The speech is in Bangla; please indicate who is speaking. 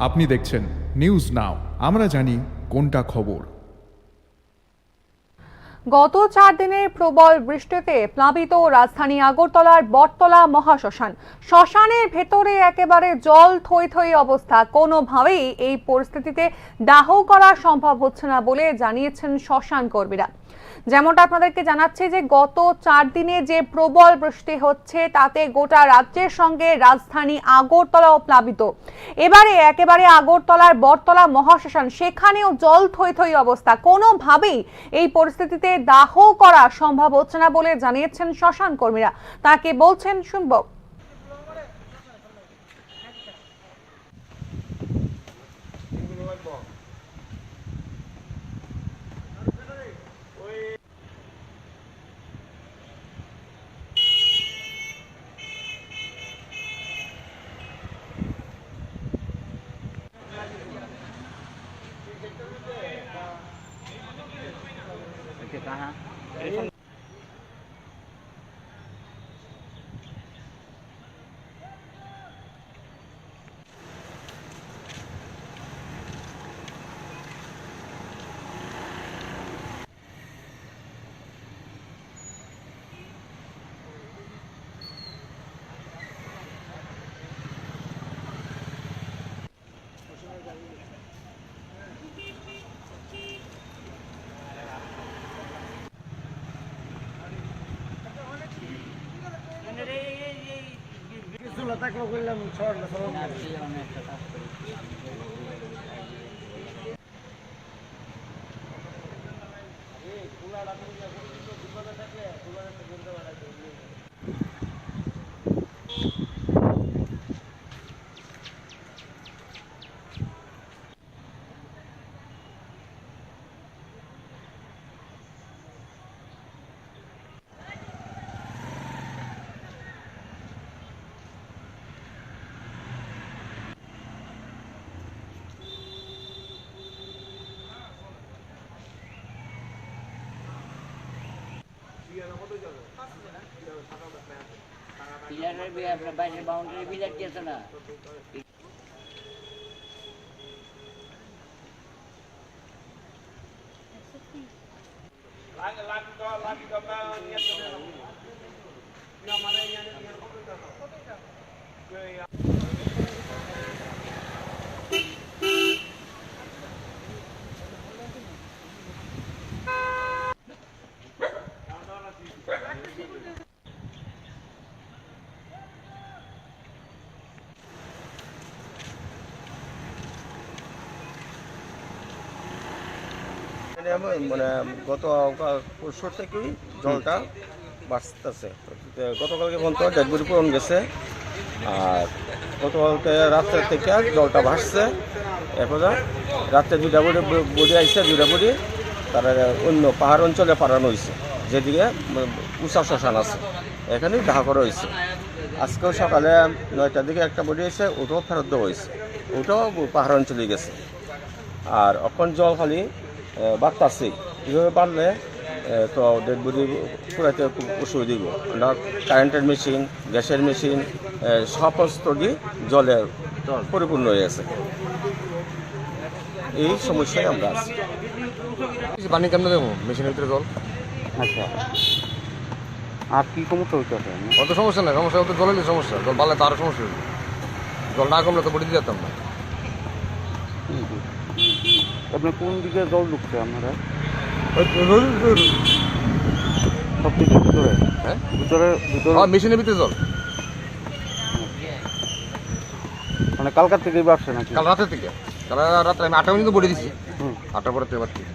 Speaker 1: আপনি দেখছেন নিউজ নাও, আমরা জানি কোনটা খবর।
Speaker 2: গত 4 দিনের প্রবল বৃষ্টিতে প্লাবিত রাজধানী আগরতলার বটতলা মহাশ্মশান। শ্মশানের ভেতরে একেবারে জল থই থই অবস্থা। কোনোভাবেই এই পরিস্থিতিতে দাহ করা সম্ভব হচ্ছে না বলে জানিয়েছেন শ্মশান কর্মীরা। যেমনটা আপনাদেরকে জানাচ্ছি যে গত 4 দিনে যে প্রবল বৃষ্টি হচ্ছে তাতে গোটা রাজ্যের সঙ্গে রাজধানী আগরতলাও প্লাবিত। এবারে একেবারে আগরতলার বটতলা মহাশ্মশান, সেখানেও জল থই থই অবস্থা। কোনোভাবেই এই পরিস্থিতিতে দাহ করা সম্ভব হচ্ছে না বলে জানিয়েছেন শ্মশান কর্মীরা। তাকে বলছেন শুনব।
Speaker 3: कहाँ
Speaker 4: থাকলো করলাম ছড়া
Speaker 3: পিলারের বি আপনার বাইরের বাউন্ডারি পিলার কি আছে না
Speaker 4: মানে গত পরশুর থেকেই জলটা বাড়তেছে। গতকালকে পর্যন্ত ডেড বডি পূরণ গেছে, আর গতকালকে রাত্রের থেকে জলটা ভাসছে। এরপর রাত্রে 2টা বডি আসছে, 2টা বডি তারা অন্য পাহাড় অঞ্চলে পাঠানো হয়েছে, যেদিকে উষা শ্মশান আছে, এখানেই দাহ করা হয়েছে। আজকেও সকালে 9টার দিকে একটা বডি এসে, ওটাও ফেরত দেওয়া হয়েছে, ওটাও পাহাড় অঞ্চলে গেছে। আর এখন জল খালি বাড়তেছে, কীভাবে বাড়লে তো ডেড বডি পুরাইতে খুব অসুবিধা দিব। আমরা কারেন্টের মেশিন, গ্যাসের মেশিন সমস্ত দিয়ে জলে পরিপূর্ণ হয়ে গেছে। এই সমস্যায় আমরা আছি।
Speaker 5: পানি কেমন দেবো মেশিনের ভিতরে জল?
Speaker 6: আচ্ছা, আর কি সমস্যা হচ্ছে?
Speaker 5: অত সমস্যা নেই, সমস্যা হতো জলেরই সমস্যা। জল বাড়লে তো আরও সমস্যা হইবে। জল না কমলে তো বডি দিয়ে যেতাম না।
Speaker 6: আপনার কোন দিকে জল ঢুকছে আপনারা? সব কিছু ভিতরে?
Speaker 5: হ্যাঁ,
Speaker 6: ভিতরে
Speaker 5: মেশিনের ভিতরে জল।
Speaker 6: মানে কালকার থেকেই বাড়ছে নাকি?
Speaker 5: কাল রাতের থেকে, কাল রাত্রে আমি 8টা মিনিট বডি দিচ্ছি। 8টার পরে তো এবার ঠিক।